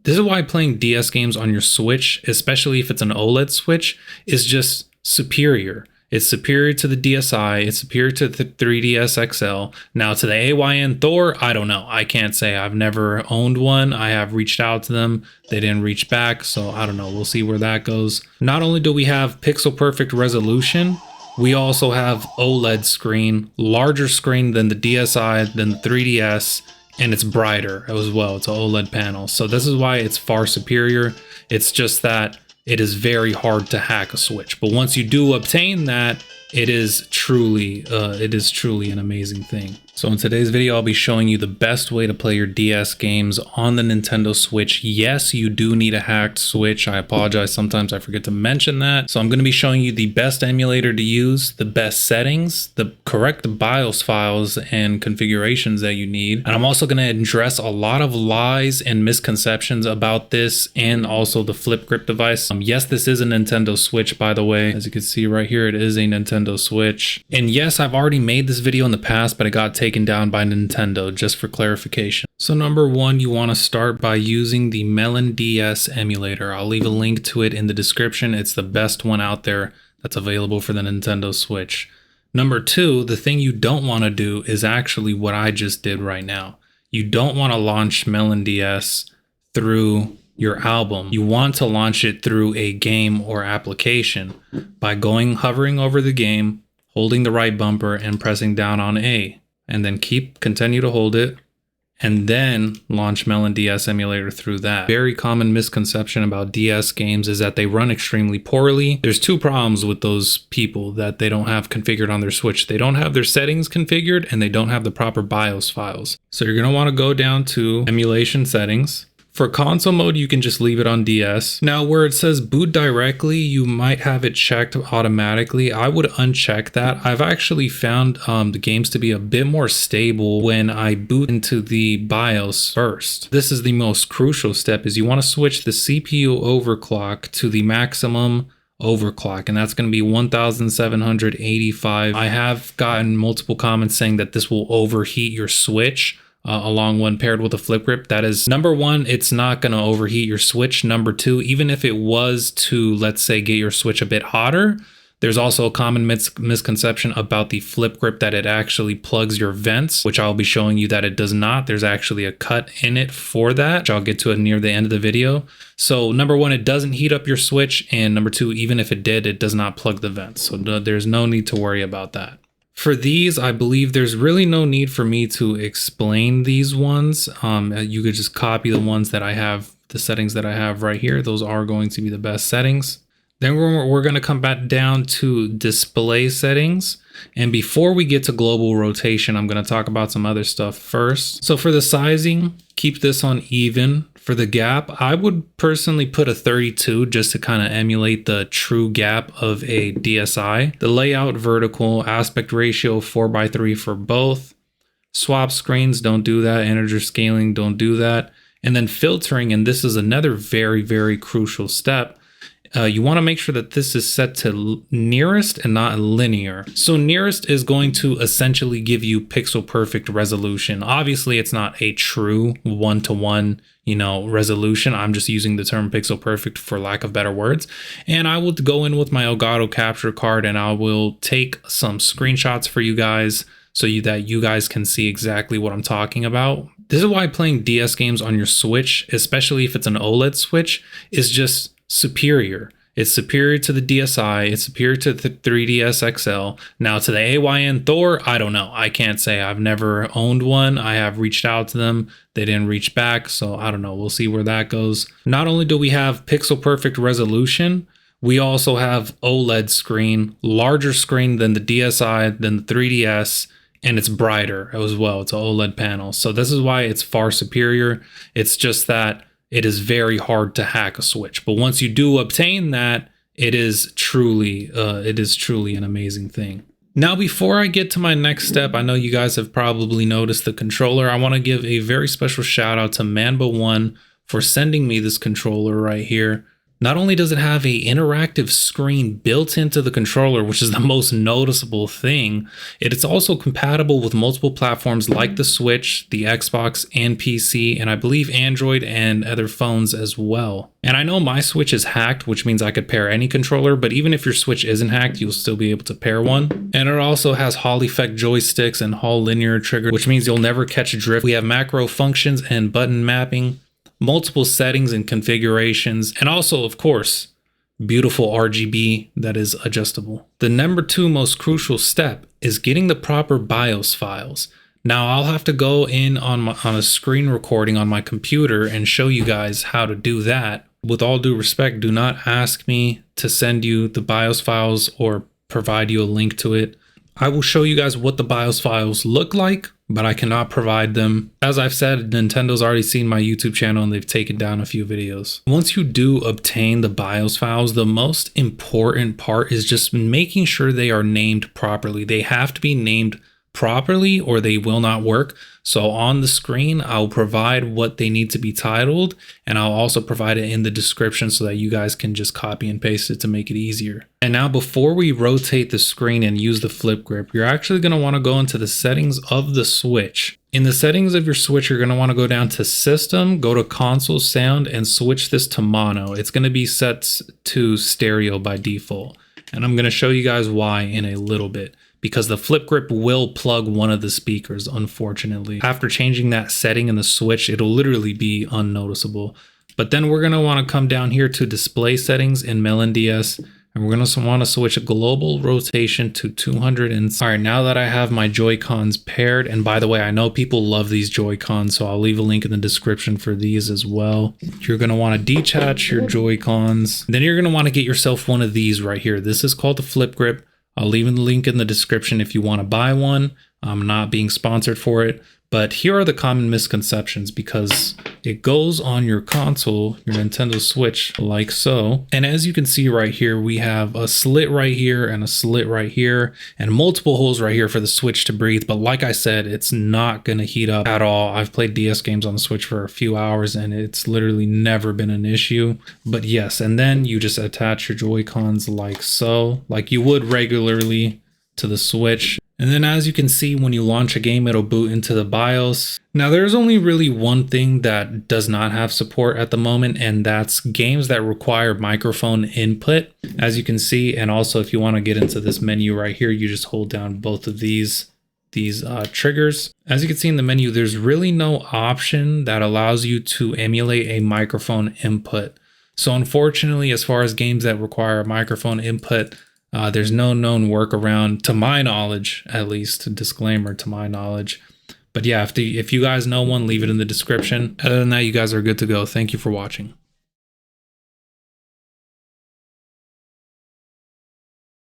This is why playing DS games on your Switch, especially if it's an OLED Switch, is just superior. It's superior to the DSi, it's superior to the 3DS XL. Now to the AYN Thor, I don't know. I can't say. I've never owned one. I have reached out to them. They didn't reach back, so I don't know. We'll see where that goes. Not only do we have pixel perfect resolution, we also have OLED screen, larger screen than the DSi, than the 3DS, and it's brighter as well. It's an OLED panel. So this is why it's far superior. It's just that it is very hard to hack a Switch, but once you do obtain that, it is truly an amazing thing. So in today's video, I'll be showing you the best way to play your DS games on the Nintendo Switch. Yes, you do need a hacked Switch. I apologize, sometimes I forget to mention that. So I'm going to be showing you the best emulator to use, the best settings, the correct BIOS files and configurations that you need. And I'm also going to address a lot of lies and misconceptions about this and also the flip grip device. Yes, this is a Nintendo Switch, by the way. As you can see right here, it is a Nintendo Switch. And yes, I've already made this video in the past, but it got taken down by Nintendo, just for clarification. So number one, you want to start by using the MelonDS emulator. I'll leave a link to it in the description. It's the best one out there that's available for the Nintendo Switch. Number two, the thing you don't want to do is actually what I just did right now. You don't want to launch MelonDS through your album. You want to launch it through a game or application by hovering over the game, holding the right bumper and pressing down on A, and then continue to hold it and then launch MelonDS emulator through that. Very common misconception about DS games is that they run extremely poorly. There's two problems with those people that they don't have configured on their Switch. They don't have their settings configured and they don't have the proper BIOS files. So you're going to want to go down to emulation settings. For console mode, you can just leave it on DS. Now, where it says boot directly, you might have it checked automatically. I would uncheck that. I've actually found the games to be a bit more stable when I boot into the BIOS first. This is the most crucial step, is you want to switch the CPU overclock to the maximum overclock, and that's going to be 1785. I have gotten multiple comments saying that this will overheat your Switch. Along when paired with a flip grip. That is, number one, it's not going to overheat your Switch. Number two, even if it was to, let's say, get your Switch a bit hotter, there's also a common misconception about the flip grip that it actually plugs your vents, which I'll be showing you that it does not. There's actually a cut in it for that, which I'll get to it near the end of the video. So number one, it doesn't heat up your Switch, and number two, even if it did, it does not plug the vents. So there's no need to worry about that. For these, I believe there's really no need for me to explain these ones. You could just copy the ones that I have, the settings that I have right here. Those are going to be the best settings. Then we're going to come back down to display settings. And before we get to global rotation, I'm going to talk about some other stuff first. So for the sizing, keep this on even. For the gap, I would personally put a 32 just to kind of emulate the true gap of a DSi. The layout, vertical, aspect ratio 4:3 for both. Swap screens, don't do that. Integer scaling, don't do that. And then filtering, and this is another very, very crucial step. You want to make sure that this is set to nearest and not linear. So nearest is going to essentially give you pixel perfect resolution. Obviously, it's not a true one-to-one, resolution. I'm just using the term pixel perfect for lack of better words. And I will go in with my Elgato capture card and I will take some screenshots for you guys so that you guys can see exactly what I'm talking about. This is why playing DS games on your Switch, especially if it's an OLED Switch, is just superior. It's superior to the DSi, it's superior to the 3DS XL. Now to the AYN Thor, I don't know. I can't say. I've never owned one. I have reached out to them. They didn't reach back, so I don't know. We'll see where that goes. Not only do we have pixel perfect resolution, we also have OLED screen, larger screen than the DSi, than the 3DS, and it's brighter as well. It's an OLED panel. So this is why it's far superior. It's just that it is very hard to hack a Switch, but once you do obtain that, it is truly an amazing thing. Now, before I get to my next step, I know you guys have probably noticed the controller. I want to give a very special shout out to MANBA ONE for sending me this controller right here. Not only does it have a interactive screen built into the controller, which is the most noticeable thing, it's also compatible with multiple platforms like the Switch, the Xbox, and PC, and I believe Android and other phones as well. And I know my Switch is hacked, which means I could pair any controller, but even if your Switch isn't hacked, you'll still be able to pair one. And it also has Hall effect joysticks and Hall linear trigger, which means you'll never catch a drift. We have macro functions and button mapping, multiple settings and configurations, and also, of course, beautiful RGB that is adjustable. The number 2 most crucial step is getting the proper BIOS files. Now I'll have to go in on a screen recording on my computer and show you guys how to do that. With all due respect, do not ask me to send you the BIOS files or provide you a link to it. I will show you guys what the BIOS files look like, but I cannot provide them. As I've said, Nintendo's already seen my YouTube channel and they've taken down a few videos. Once you do obtain the BIOS files, the most important part is just making sure they are named properly. They have to be named properly or they will not work. So on the screen, I'll provide what they need to be titled, and I'll also provide it in the description so that you guys can just copy and paste it to make it easier. And now before we rotate the screen and use the flip grip, you're actually going to want to go into the settings of the Switch. In the settings of your Switch, you're going to want to go down to System, go to Console Sound, and switch this to Mono. It's going to be set to stereo by default. And I'm going to show you guys why in a little bit, because the flip grip will plug one of the speakers, unfortunately. After changing that setting in the Switch, it'll literally be unnoticeable. But then we're going to want to come down here to display settings in MelonDS, and we're going to want to switch a global rotation to 200. All right, now that I have my Joy-Cons paired, and by the way, I know people love these Joy-Cons, so I'll leave a link in the description for these as well. You're going to want to detach your Joy-Cons. Then you're going to want to get yourself one of these right here. This is called the flip grip. I'll leave a link in the description if you want to buy one. I'm not being sponsored for it, but here are the common misconceptions, because it goes on your console, your Nintendo Switch, like so. And as you can see right here, we have a slit right here and a slit right here and multiple holes right here for the Switch to breathe. But like I said, it's not going to heat up at all. I've played DS games on the Switch for a few hours and it's literally never been an issue. But yes, and then you just attach your Joy-Cons like so, like you would regularly to the Switch. And then as you can see, when you launch a game, it'll boot into the BIOS. Now there's only really one thing that does not have support at the moment, and that's games that require microphone input, as you can see. And also if you want to get into this menu right here, you just hold down both of these triggers. As you can see in the menu, there's really no option that allows you to emulate a microphone input. So unfortunately, as far as games that require a microphone input, there's no known workaround, to my knowledge, at least. A disclaimer, to my knowledge. But yeah, if you guys know one, leave it in the description. Other than that, you guys are good to go. Thank you for watching.